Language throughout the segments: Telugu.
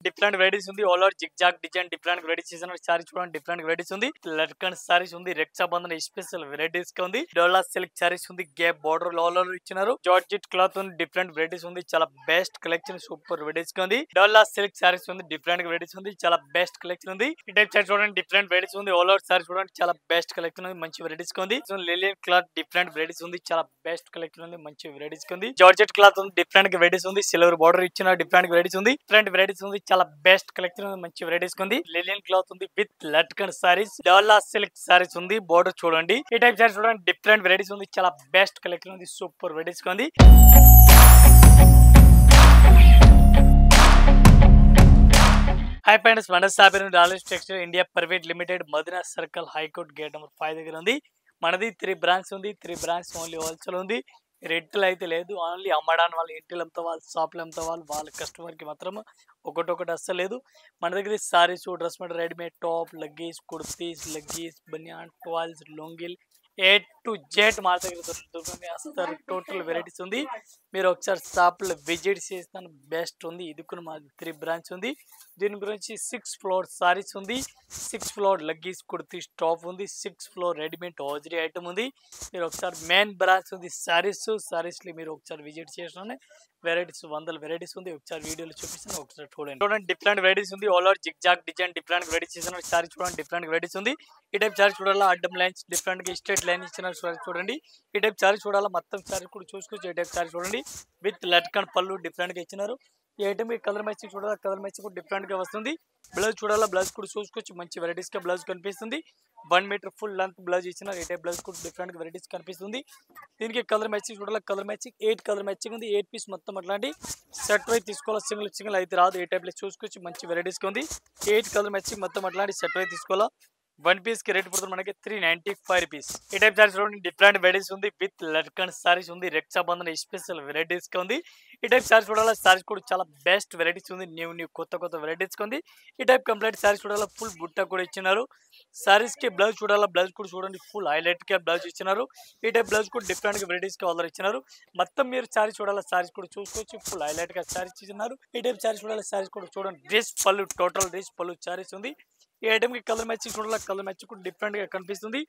డిఫరెంట్ వెరైటీస్ ఉంది. All over zig zag design different varieties చేసిన సారీ చూడండి. డిఫరెంట్ వెరైటీస్ ఉంది. లట్కన్ సారీస్ ఉంది. రక్షాబంధన్ స్పెషల్ వెరైటీస్ గా ఉంది. డోలా సిల్క్ సారీస్ ఉంది. గ్యాప్ బార్డర్ ఆల్ ఓవర్ ఇచ్చినారు. జార్జెట్ క్లాత్ ఉంది. డిఫరెంట్ వెరైటీస్ ఉంది. చాలా బెస్ట్ కలెక్షన్ సూపర్ వెరైటీస్ గా ఉంది. డోలా సిల్క్ సారీస్ ఉంది. డిఫరెంట్ వెరైటీస్ ఉంది. చాలా బెస్ట్ కలెక్షన్ ఉంది. ఈ టైప్ సారీ చూడండి. డిఫరెంట్ వెరైటీస్ ఉంది. ఆల్ ఓవర్ సారీ చూడండి. చాలా బెస్ట్ కలెక్షన్ ఉంది. మంచి వెరైటీస్ గా ఉంది. లిలియన్ క్లాత్ డిఫరెంట్ వెరైటీస్ ఉంది. చాలా బెస్ట్ కలెక్షన్ ఉంది. మంచి వెరైటీస్ గా ఉంది. జార్జెట్ క్లాత్ ఉంది. డిఫరెంట్ వెరైటీస్ ఉంది. సిల్వర్ బార్డర్ ఇచ్చిన డిఫరెంట్ వెరైటీస్ ఉంది. డిఫరెంట్ వెరైటీస్ ఉంది. చాలా బెస్ట్ కలెక్షన్ ఉంది. మంచి వెరైటీస్ ఉంది. లిలియన్ క్లాత్ ఉంది విత్ లట్కన్ సారీస్. డోలా సిల్క్ సారీస్ ఉంది. బార్డర్ చూడండి. ఈ టైప్ సారీ చూడండి. డిఫరెంట్ వెరైటీస్ ఉంది. చాలా బెస్ట్ కలెక్షన్ ఉంది. సూపర్ వెరైటీస్ ఉంది. హై ఫ్రెండ్స్, మన స్థాపన dollars textile India private limited Madina circle high court gate number 5 దగ్గర ఉంది. మనది 3 బ్రాంచ్ ఉంది. 3 బ్రాంచ్ ఓన్లీ హోల్సేల్ ఉంది. రెంట్లు అయితే లేదు. ఓన్లీ అమ్మడానికి వాళ్ళ ఇంటిలు అమ్ముతా వాళ్ళు, షాపులు అమ్ముతా వాళ్ళు, వాళ్ళ కస్టమర్కి మాత్రం ఒకటొకటి అస్సలు లేదు. మన దగ్గర saris, dress material, readymade top, leggings, kurtis, leggings, banian, towels, లొంగిల్ ఏ టు జెడ్ మా దగ్గర దొరుకుతుంది. అసలు టోటల్ వెరైటీస్ ఉంది. మీరు ఒకసారి షాప్లో విజిట్ చేస్తాను. బెస్ట్ ఉంది. ఇది కూడా మాది 3 బ్రాంచ్ ఉంది. దీని గురించి 6 ఫ్లోర్ సారీస్ ఉంది. 6 ఫ్లోర్ లగ్గీస్, కుర్తీస్, టాప్ ఉంది. 6 ఫ్లోర్ రెడీమేడ్ హోజరీ ఐటమ్ ఉంది. మీరు ఒకసారి మెయిన్ బ్రాంచ్ ఉంది సారీస్లో మీరు ఒకసారి విజిట్ చేసిన వెరైటీస్ 100 వెరైటీస్ ఉంది. ఒకసారి వీడియోలో చూపిస్తాను. ఒకసారి చూడండి. డిఫరెంట్ వెరైటీస్ ఉంది. All over zig zag design different varieties చేసిన సారీ చూడండి. డిఫరెంట్ వెరైటీస్ ఉంది. ఈ టైప్ సారీ చూడాలా. అడ్డం లైన్స్ డిఫరెంట్ గా స్ట్రైట్ లైన్ ఇచ్చిన సారీ చూడండి. ఈ టైప్ సారీ చూడాలా. మొత్తం సారీ కూడా చూసుకోవచ్చు. ఈ టైప్ సారీ చూడండి. విత్ లట్కన్ పళ్ళు డిఫరెంట్ గా ఇచ్చినారు. ఈ ఐటమ్ కలర్ మ్యాచింగ్ చూడాలా. కలర్ మ్యాచింగ్ కూడా డిఫరెంట్ గా వస్తుంది. బ్లౌజ్ చూడాలా. బ్లౌజ్ కూడా చూసుకోవచ్చు. మంచి వెరైటీస్ గా బ్లౌజ్ కనిపిస్తుంది. 1 మీటర్ ఫుల్ లెంత్ బ్లౌజ్ ఇచ్చినారు. ఈ టైప్ బ్లౌజ్ కూడా డిఫరెంట్ వెరైటీస్ కనిపిస్తుంది. దీనికి కలర్ మ్యాచింగ్ చూడాలా. కలర్ మ్యాచింగ్ 8 కలర్ మ్యాచింగ్ ఉంది. 8 పీస్ మొత్తం అట్లాంటి సెట్ వైజ్ తీసుకోవాలా. సింగిల్ అయితే రాదు. ఈ టైప్ లో చూసుకోవచ్చు. మంచి వెరైటీస్ ఉంది. 8 కలర్ మ్యాచింగ్ మొత్తం అట్లాంటి సెట్ వైజ్ తీసుకోవాలా. 1 పీస్ కి రేట్ పడుతుంది మనకి 395 రూపీస్. ఈ టైప్ సారీస్ చూడండి. డిఫరెంట్ వెరైటీస్ ఉంది. విత్ లట్కన్ సారీస్ ఉంది. రక్షాబంధన్ స్పెషల్ వెరైటీస్ గా ఉంది. ఈ టైప్ సారీస్ చూడాలా. సారీస్ కూడా చాలా బెస్ట్ వెరైటీస్ ఉంది. న్యూ కొత్త వెరైటీస్ ఉంది. ఈ టైప్ కంప్లీట్ సారీస్ చూడాలా. ఫుల్ బుట్ట కూడా ఇచ్చినారు. సారీస్ కి బ్లౌజ్ చూడాలా. బ్లౌజ్ కూడా చూడండి. ఫుల్ హైలైట్ గా బ్లౌజ్ ఇచ్చినారు. ఈ టైప్ బ్లౌజ్ కూడా డిఫరెంట్ గా వెరైటీస్ గా ఆర్డర్ ఇచ్చినారు. మొత్తం మీరు సారీస్ చూడాలా. సారీస్ కూడా చూసుకోవచ్చు. ఫుల్ హైలైట్ గా సారీస్ ఇచ్చినారు. ఈ టైప్ సారీస్ చూడాలా. సారీస్ కూడా చూడండి. డ్రెస్ పళ్ళు టోటల్ డ్రెస్ పళ్ళు సారీస్ ఉంది. ఈ ఐటమ్ కి కలర్ మ్యాచింగ్ చూడాలా. కలర్ మ్యాచింగ్ కూడా డిఫరెంట్ గా కనిపిస్తుంది.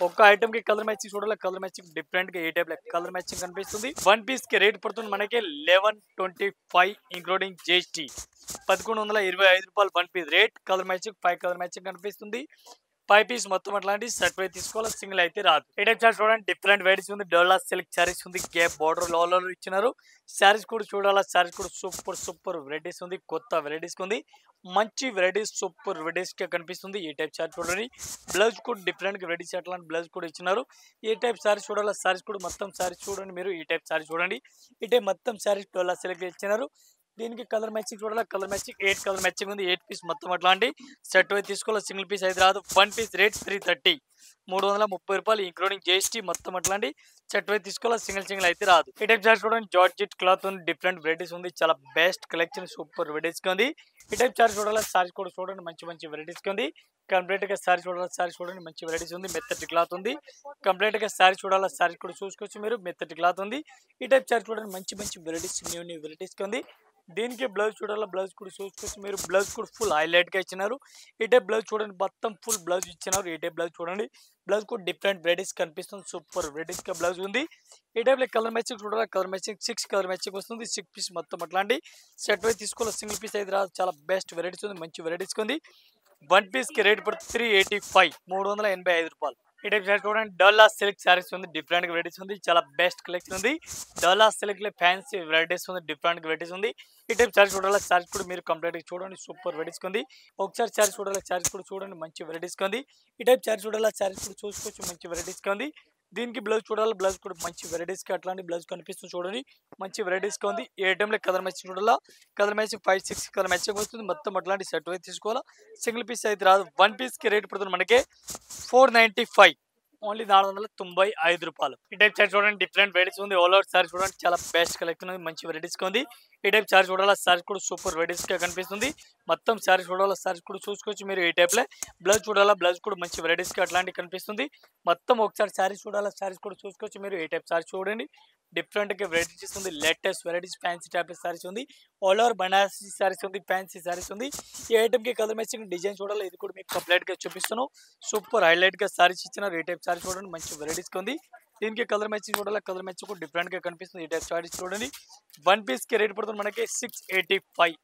ఒక్క ఐటమ్ కి కలర్ మ్యాచింగ్ చూడాలా. కలర్ మ్యాచింగ్ డిఫరెంట్ గా ఏ టైప్ కలర్ మ్యాచింగ్ కనిపిస్తుంది. 1 పీస్ కి రేట్ పడుతుంది మనకి 1125 ఇంక్లూడింగ్ జిఎస్టీ. 1125 రూపాయలు 1 piece rate. Colour matching 5 colour matching కనిపిస్తుంది. 5 పీస్ మొత్తం అట్లాంటి సెట్ వై తీసుకోవాలి. సింగిల్ అయితే రాదు. ఈ టైప్ సారీస్ చూడండి. డిఫరెంట్ వెరైటీస్ ఉంది. డోలా సిల్క్ సారీస్ ఉంది. గ్యాప్ బార్డర్ లో ఇచ్చినారు. సారీస్ కూడా చూడాలా. సారీస్ కూడా సూపర్ వెరైటీస్ ఉంది. కొత్త వెరైటీస్ ఉంది. మంచి వెరైటీస్ సూపర్ వెరైటీస్ గా కనిపిస్తుంది. ఈ టైప్ సారీ చూడండి. బ్లౌజ్ కూడా డిఫరెంట్ గా వెరైటీస్ అట్లాంటి బ్లౌజ్ కూడా ఇచ్చినారు. ఈ టైప్ సారీస్ చూడాలా. సారీస్ కూడా మొత్తం సారీస్ చూడండి. మీరు ఈ టైప్ సారీ చూడండి. ఈ టైప్ మొత్తం సారీస్ డోలా సిల్క్ ఇచ్చినారు. దీనికి కలర్ మ్యాచింగ్ చూడాలా. కలర్ మ్యాచింగ్ 8 కలర్ మ్యాచింగ్ ఉంది. 8 పీస్ మొత్తం అట్లాంటి సెట్ వైజ్ తీసుకోవాలి. సింగిల్ పీస్ అయితే రాదు. 1 పీస్ రేట్ 330 330 రూపాయలు ఇంక్లూడింగ్ జిఎస్టీ మొత్తం అట్లాంటి సెట్ వైజ్ తీసుకోవాలి. సింగిల్ అయితే రాదు. ఈ టైప్ సారీ చూడండి. జార్జెట్ క్లాత్ ఉంది. డిఫరెంట్ వెరైటీస్ ఉంది. చాలా బెస్ట్ కలెక్షన్ సూపర్ వెరైటీస్ ఉంది. ఈ టైప్ సారీ చూడాలా. సారీస్ కూడా చూడండి. మంచి వెరైటీస్ ఉంది. కంప్లీట్ గా సారీ చూడాలా. సారీ చూడండి. మంచి వెరైటీస్ ఉంది. మెత్తటి క్లాత్ ఉంది. కంప్లీట్ గా సారీ చూడాలా. సారీ కూడా చూసుకోవచ్చు. మీరు మెత్తటి క్లాత్ ఉంది. ఈ టైప్ సారీ చూడండి. మంచి వెరైటీస్ న్యూ వెరైటీస్ ఉంది. దీనికి బ్లౌజ్ చూడాలా. బ్లౌజ్ కూడా చూసుకోవచ్చు. మీరు బ్లౌజ్ కూడా ఫుల్ హైలైట్ గా ఇచ్చినారు. ఈ టైప్ బ్లౌజ్ చూడండి. మొత్తం ఫుల్ బ్లౌజ్ ఇచ్చినారు. ఈ టైప్ బ్లౌజ్ చూడండి. బ్లౌజ్ కూడా డిఫరెంట్ వెరైటీస్ కనిపిస్తుంది. సూపర్ వెరైటీస్ గా బ్లౌజ్ ఉంది. ఈ టైప్ లో కలర్ మ్యాచింగ్ చూడాలా. కలర్ మ్యాచింగ్ 6 కలర్ మ్యాచింగ్ వస్తుంది. 6 పీస్ మొత్తం అట్లాంటి సెట్ వైజ్ తీసుకోవాలి. సింగిల్ పీస్ అయితే రాదు. చాలా బెస్ట్ వెరైటీస్ ఉంది. మంచి వెరైటీస్ ఉంది. 1 పీస్ కి రేట్ పడుతుంది 385 385 రూపాయలు. ఈ టైప్ సారీ చూడండి. డోలా సిల్క్ సారీస్ ఉంది. డిఫరెంట్ వెరైటీస్ ఉంది. చాలా బెస్ట్ కలెక్షన్ ఉంది. డోలా సిల్క్ లో ఫ్యాన్సీ వెరైటీస్ ఉంది. డిఫరెంట్ వెరైటీస్ ఉంది. ఈ టైప్ సారీ చూడాలా. సారీస్ కూడా మీరు కంప్లీట్ గా చూడండి. సూపర్ వెరైటీస్ ఉంది. ఒకసారి సారీ చూడాలి. సారీస్ కూడా చూడండి. మంచి వెరైటీస్ ఉంది. ఈ టైప్ సారీ చూడాలా. సారీస్ కూడా చూసుకోవచ్చు. మంచి వెరైటీస్ ఉంది. దీనికి బ్లౌజ్ చూడాలి. బ్లౌజ్ కూడా మంచి వెరైటీస్ కి అట్లాంటి బ్లౌజ్ కనిపిస్తుంది. చూడండి. మంచి వెరైటీస్ ఉంది. ఈ ఐటమ్ లో కలర్ మ్యాచింగ్ చూడాలా. కలర్ మ్యాచింగ్ 5 6 కలర్ మ్యాచింగ్ వస్తుంది. మొత్తం అట్లాంటి సెట్ వైజ్ తీసుకోవాలా. సింగిల్ పీస్ అయితే రాదు. 1 పీస్ కి రేట్ పడుతుంది మనకి 495 ఓన్లీ 495 రూపాయలు. ఈ టైప్ సారీ చూడండి. డిఫరెంట్ వెరైటీస్ ఉంది. ఆల్ ఓవర్ సారీ చూడండి. చాలా బెస్ట్ కలెక్షన్ ఉంది. మంచి వెరైటీస్ ఉంది. ఈ టైప్ సారీ చూడాలా. సారీ కూడా సూపర్ వెరైటీస్ గా కనిపిస్తుంది. మొత్తం సారీ చూడాలా. సారీస్ కూడా చూసుకోవచ్చు. మీరు ఈ టైప్ లో బ్లౌజ్ చూడాలా. బ్లౌజ్ కూడా మంచి వెరైటీస్ గా అట్లాంటి కనిపిస్తుంది. మొత్తం ఒకసారి సారీస్ చూడాలా. సారీస్ కూడా చూసుకోవచ్చు. మీరు ఈ టైప్ సారీ చూడండి. డిఫరెంట్గా వెరైటీస్ ఉంది, latest varieties fancy type saris ఉంది, ఆల్ ఓవర్ బనారసి సారీస్ ఉంది, ఫ్యాన్సీ సారీస్ ఉంది. ఈ ఐటమ్కి కలర్ మ్యాచింగ్ డిజైన్ చూడాలి, ఇది కూడా మీకు కంప్లీట్గా చూపిస్తాను. సూపర్ హైలైట్గా సారీస్ ఇచ్చినారు. ఈ టైప్ సారీస్ చూడండి, మంచి వెరైటీస్కి ఉంది. దీనికి కలర్ మ్యాచింగ్ చూడాలి, కలర్ మ్యాచింగ్ కూడా డిఫరెంట్గా కనిపిస్తుంది. ఈ టైప్ సారీస్ చూడండి. వన్ పీస్కి రేట్ పడుతుంది మనకి 685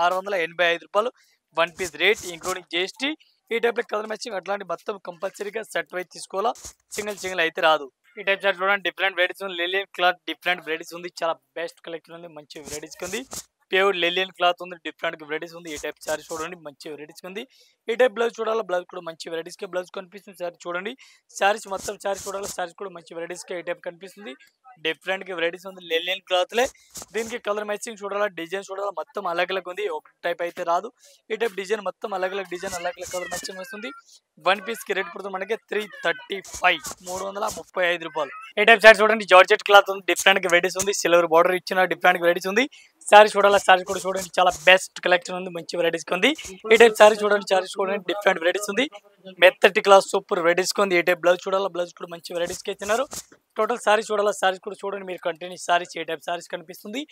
685 one piece rate including GST. ఈ టైప్లో కలర్ మ్యాచింగ్ అట్లాంటి మొత్తం కంపల్సరీగా సెట్ వైజ్ తీసుకోవాలా, సింగిల్ అయితే రాదు. ఈ టైప్ సార్ చూడండి, డిఫరెంట్ వెరైటీస్ ఉంది. లెలియన్ క్లాత్ డిఫరెంట్ వెరైటీస్ ఉంది, చాలా బెస్ట్ కలెక్షన్ ఉంది, మంచి వెరైటీస్ ఉంది. ప్యూర్ లెలియన్ క్లాత్ ఉంది, డిఫరెంట్ వెరైటీస్ ఉంది. ఈ టైప్ సారీ చూడండి, మంచి వెరైటీస్ ఉంది. ఈ టైప్ బ్లౌజ్ చూడాలి, బ్లౌజ్ కూడా మంచి వెరైటీస్కి బ్లౌజ్ కనిపిస్తుంది. సారీ చూడండి, సారీస్ మొత్తం సారీస్ చూడాలి, సారీస్ కూడా మంచి వెరైటీస్కి ఈ టైప్ కనిపిస్తుంది. డిఫరెంట్గా వెరైటీస్ ఉంది, లెలియన్ క్లాత్లే. దీనికి కలర్ మ్యాచింగ్ చూడాలా, డిజైన్ చూడాలా, మొత్తం అలగ్ ఉంది, ఒక టైప్ అయితే రాదు. ఈ టైప్ డిజైన్ మొత్తం అలగ్ డిజైన్, అలగ్ కలర్ మ్యాచింగ్ వస్తుంది. వన్ పీస్కి రేట్ పడుతుంది మనకి 335 335. ఈ టైప్ సారీ చూడండి, జార్జెట్ క్లాత్ ఉంది, డిఫరెంట్ వెరైటీస్ ఉంది, సిల్వర్ బార్డర్ ఇచ్చిన డిఫరెంట్ వెరైటీస్ ఉంది. సారీ చూడాలా, సారీ కూడా చూడండి, చాలా బెస్ట్ కలెక్షన్ ఉంది, మంచి వెరైటీస్ ఉంది. ఈ టైప్ సారీ చూడండి, డిఫరెంట్ వెరైటీస్ ఉంది, మెత్తటి క్లాత్ సూపర్ వెరైటీస్ ఉంది. ఈ టైప్ బ్లౌజ్ చూడాలా, బ్లౌజ్ కూడా మంచి వెరైటీస్కి ఇచ్చినారు. టోటల్ సారీ చూడాలా, సారీస్ కూడా చూడండి, మీరు కంటిన్యూ సారీస్ ఏ టైప్ సారీస్ కనిపిస్తుంది,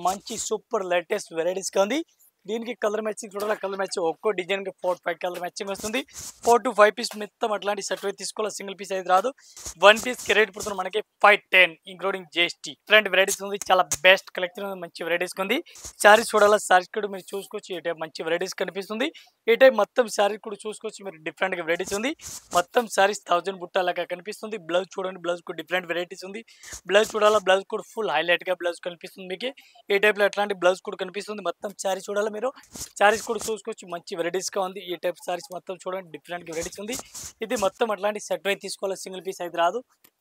మంచి సూపర్ లేటెస్ట్ వెరైటీస్గా ఉంది. దీనికి కలర్ మ్యాచింగ్ చూడాలి, కలర్ మ్యాచింగ్ ఒక్కో డిజైన్కి 4-5 కలర్ మ్యాచింగ్ వస్తుంది. 4 to 5 పీస్ మొత్తం అట్లాంటి సెట్ అయితే తీసుకోవాలి, సింగిల్ పీస్ అయితే రాదు. వన్ పీస్కి రేట్ పడుతుంది మనకి 510 ఇంక్లూడింగ్ జిఎస్టీ. డిఫరెంట్ వెరైటీస్ ఉంది, చాలా బెస్ట్ కలెక్షన్ ఉంది, మంచి వెరైటీస్ ఉంది. సారీస్ చూడాలా, సారీస్ కూడా మీరు చూసుకోవచ్చు, ఈ టైప్ మంచి వెరైటీస్ కనిపిస్తుంది. ఈ టైప్ మొత్తం సారీ కూడా చూసుకోవచ్చు మీరు, డిఫరెంట్గా వెరైటీస్ ఉంది. మొత్తం సారీస్ 1000 బుట్టాలాగా కనిపిస్తుంది. బ్లౌజ్ చూడండి, బ్లౌజ్ కూడా డిఫరెంట్ వెరైటీస్ ఉంది. బ్లౌజ్ చూడాలా, బ్లౌజ్ కూడా ఫుల్ హైలైట్గా బ్లౌజ్ కనిపిస్తుంది మీకు. ఈ టైప్లో అట్లాంటి బ్లౌజ్ కూడా కనిపిస్తుంది. మొత్తం సారీ చూడాలి మీరు, సారీస్ కూడా చూసుకోవచ్చు, మంచి వెరైటీస్గా ఉంది. ఈ టైప్ సారీస్ మొత్తం చూడండి, డిఫరెంట్ వెరైటీస్ ఉంది. ఇది మొత్తం అట్లాంటి సెట్ అయితే తీసుకోవాలి, సింగిల్ పీస్ అయితే రాదు.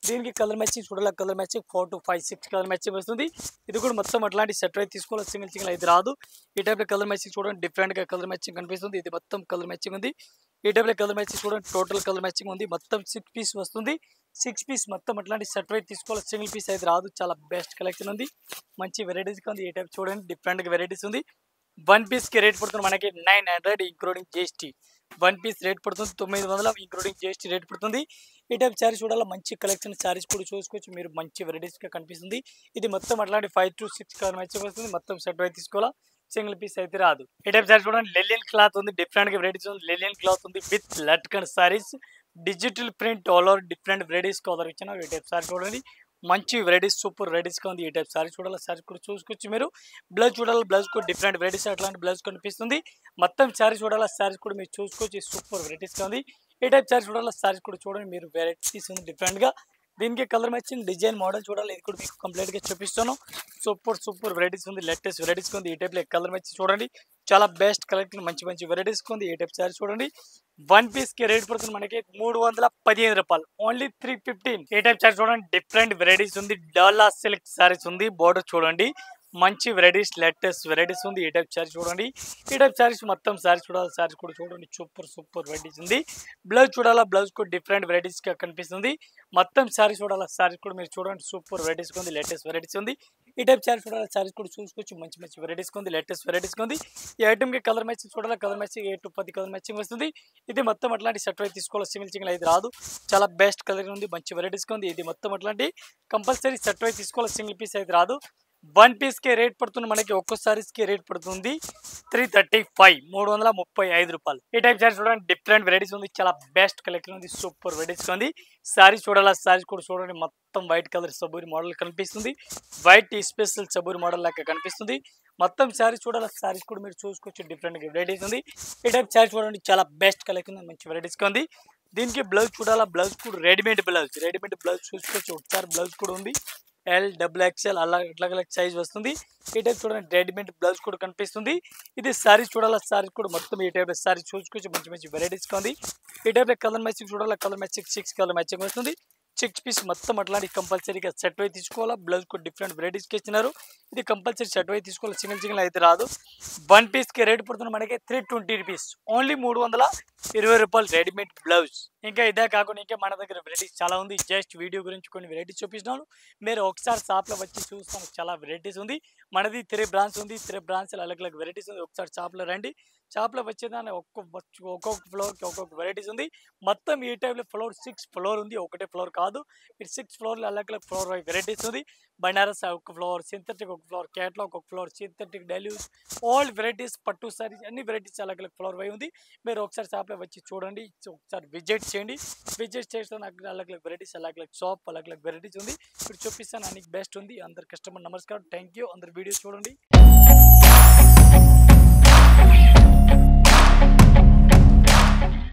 దీనికి కలర్ మ్యాచింగ్ చూడాలి, colour matching 4 to 5 6 colour matching వస్తుంది. ఇది కూడా మొత్తం అట్లాంటి సెట్ అయితే తీసుకోవాలి, సింగిల్ అయితే రాదు. ఈ టైప్లో కలర్ మ్యాచింగ్ చూడండి, డిఫరెంట్గా కలర్ మ్యాచింగ్ కనిపిస్తుంది. ఇది మొత్తం కలర్ మ్యాచింగ్ ఉంది. ఈ టైప్లో కలర్ మ్యాచింగ్ చూడండి, టోటల్ కలర్ మ్యాచింగ్ ఉంది, మొత్తం 6 పీస్ వస్తుంది. 6 పీస్ మొత్తం అట్లాంటి సెట్ అయితే తీసుకోవాలి, సింగిల్ పీస్ అయితే రాదు. చాలా బెస్ట్ కలెక్షన్ ఉంది, మంచి వెరైటీస్గా ఉంది. ఈ టైప్ చూడండి, డిఫరెంట్గా వెరైటీస్ ఉంది. వన్ పీస్కి రేట్ పడుతుంది మనకి 900 including GST. One piece rate పడుతుంది 900 ఇంక్లూడింగ్ జిఎస్టీ రేట్ పడుతుంది. ఈ టైప్ శారీ చూడాలి, మంచి కలెక్షన్ శారీస్ కూడా చూసుకోవచ్చు మీరు, మంచి వెరైటీస్గా కనిపిస్తుంది. ఇది మొత్తం అట్లాంటి 5 to 6 కలర్ మ్యాచింగ్ వస్తుంది. మొత్తం సెట్ అయితే తీసుకోవాలా, సింగిల్ పీస్ అయితే రాదు. ఈ టైప్ శారీ చూడండి, లెలియన్ క్లాత్ ఉంది, డిఫరెంట్గా వెరైటీస్ ఉంది. లెలియన్ క్లాత్ ఉంది with latkan saris, digital print all over different varieties colour ఇచ్చిన. ఈ టైప్ సారీ చూడండి, మంచి వెరైటీస్ సూపర్ వెరైటీస్గా ఉంది. ఈ టైప్ సారీ చూడాలి, సారీ కూడా చూసుకోవచ్చు మీరు. బ్లౌజ్ చూడాలి, బ్లౌజ్ కూడా డిఫరెంట్ వెరైటీస్ అట్లాంటి బ్లౌజ్ కనిపిస్తుంది. మొత్తం సారీ చూడాలి, సారీస్ కూడా మీరు చూసుకోవచ్చు, సూపర్ వెరైటీస్గా ఉంది. ఈ టైప్ సారీ చూడాలి, సారీస్ కూడా చూడండి మీరు, వెరైటీస్ ఉంది డిఫరెంట్గా. దీనికి కలర్ మ్యాచింగ్ డిజైన్ మోడల్ చూడాలి, ఇది కూడా మీకు కంప్లీట్గా చూపిస్తాను. సూపర్ వెరైటీస్ ఉంది, లేటెస్ట్ వెరైటీస్ ఉంది. ఈ టైప్లో కలర్ మ్యాచింగ్ చూడండి, చాలా బెస్ట్ కలెక్షన్, మంచి వెరైటీస్ ఉంది. ఈ టైప్ సారీ చూడండి, వన్ పీస్కి రేట్ పడుతుంది మనకి 315 ఓన్లీ 315. ఈ టైప్ సారీ చూడండి, డిఫరెంట్ వెరైటీస్ ఉంది. డాలా సిల్క్ సారీస్ ఉంది, బోర్డర్ చూడండి, మంచి వెరైటీస్ లేటెస్ట్ వెరైటీస్ ఉంది. ఈ టైప్ సారీ చూడండి, ఈ టైప్ సారీస్ మొత్తం సారీ చూడాలి, సారీస్ కూడా చూడండి, సూపర్ వెరైటీస్ ఉంది. బ్లౌజ్ చూడాలా, బ్లౌజ్ కూడా డిఫరెంట్ వెరైటీస్గా కనిపిస్తుంది. మొత్తం సారీ చూడాలా, సారీస్ కూడా మీరు చూడండి, సూపర్ వెరైటీస్ ఉంది, లేటెస్ట్ వెరైటీస్ ఉంది. ఈ టైప్ సారీ చూడాలి, సారీస్ కూడా చూసుకోవచ్చు, మంచి వెరైటీస్ ఉంది, లేటెస్ట్ వెరైటీస్ ఉంది. ఈ ఐటమ్కి కలర్ మ్యాచింగ్ చూడాలి, colour matching 8 to 10 colour matching వస్తుంది. ఇది మొత్తం అట్లాంటి సెట్ అయితే తీసుకోవాలి, సింగిల్ అయితే రాదు. చాలా బెస్ట్ కలర్ ఉంది, మంచి వెరైటీస్ ఉంది. ఇది మొత్తం అట్లాంటి కంపల్సరీ సెట్ అయితే తీసుకోవాలి, సింగిల్ పీస్ అయితే రాదు. వన్ పీస్కి రేట్ పడుతుంది మనకి, ఒక్కో సారీస్కి రేట్ పడుతుంది 335 335. ఈ టైప్ సారీ చూడండి, డిఫరెంట్ వెరైటీస్ ఉంది, చాలా బెస్ట్ కలెక్షన్ ఉంది, సూపర్ వెరైటీస్ ఉంది. సారీ చూడాలా, సారీస్ కూడా చూడండి, మొత్తం వైట్ కలర్ సబూరి మోడల్ కనిపిస్తుంది. వైట్ స్పెషల్ సబూరి మోడల్ లాగా కనిపిస్తుంది. మొత్తం సారీ చూడాలి, సారీస్ కూడా మీరు చూసుకోవచ్చు, డిఫరెంట్ వెరైటీస్ ఉంది. ఈ టైప్ సారీ చూడండి, చాలా బెస్ట్ కలెక్షన్, మంచి వెరైటీస్గా ఉంది. దీనికి బ్లౌజ్ చూడాలా, బ్లౌజ్ కూడా రెడీమేడ్ బ్లౌజ్ చూసుకోవచ్చు. ఒకసారి బ్లౌజ్ కూడా ఉంది, LXXL అలా ఇట్లా సైజ్ వస్తుంది. ఈ టైప్ చూడండి, రెడీమేడ్ బ్లౌజ్ కూడా కనిపిస్తుంది. ఇది సారీస్ చూడాలా, సారీస్ కూడా మొత్తం ఈ టైప్ సారీస్ చూసుకోవచ్చు, మంచి వెరైటీస్గా ఉంది. ఈ టైప్లో కలర్ మ్యాచింగ్ చూడాలా, కలర్ మ్యాచింగ్ 6 కలర్ మ్యాచింగ్ వస్తుంది. 6 పీస్ మొత్తం అట్లాంటి కంపల్సరీగా సెట్ అయితే తీసుకోవాలా. బ్లౌజ్ కూడా డిఫరెంట్ వెరైటీస్కి ఇచ్చినారు. ఇది కంపల్సరీ సెట్ అయితే తీసుకోవాలి, సింగిల్ అయితే రాదు. వన్ పీస్కి రేట్ పడుతుంది మనకి 320 రూపీస్, ఓన్లీ 320 రూపాయలు రెడీమేడ్ బ్లౌజ్. ఇంకా ఇదే కాకుండా ఇంకా మన దగ్గర వెరైటీస్ చాలా ఉంది. జస్ట్ వీడియో గురించి కొన్ని వెరైటీస్ చూపిస్తున్నాను, మీరు ఒకసారి షాప్లో వచ్చి చూస్తాను, చాలా వెరైటీస్ ఉంది. మనది 3 బ్రాంచ్ ఉంది, 3 బ్రాంచ్లు అలగ్ వెరైటీస్ ఉంది. ఒకసారి షాప్లో రండి, షాప్లో వచ్చేదాన్ని ఒక్కొక్క ఫ్లోర్కి ఒక్కొక్క వెరైటీస్ ఉంది. మొత్తం ఈ టైప్లో ఫ్లోర్ 6 ఫ్లోర్ ఉంది, ఒకటే ఫ్లోర్ కాదు. మీరు 6 ఫ్లోర్లో అలగ్ అలగ్ ఫ్లోర్ వెరైటీస్ ఉంది. బనారస్ ఒక ఫ్లోర్, సింథటిక్ ఒక ఫ్లోర్, క్యాట్లాగ్ ఒక ఫ్లోర్, సింథటిక్ డెల్యూస్, ఆల్ వెరైటీస్, పట్టు సారీస్ అన్ని వెరైటీస్ అలగ్ అలగ్ ఫ్లోర్ వై ఉంది. మీరు ఒకసారి షాప్లో వచ్చి చూడండి, ఒకసారి విజిట్ చేయండి. విజిట్ చేస్తే నాకు అలగ్ అలగ్ వెరైటీస్, అలగ్ అలగ్ షాప్, అలగ్ అలగ్ వెరైటీస్ ఉంది. ఇప్పుడు చూపిస్తాను, అన్ని బెస్ట్ ఉంది. అందరు కస్టమర్ నమస్కారం, థ్యాంక్ యూ. అందరు వీడియోస్ చూడండి.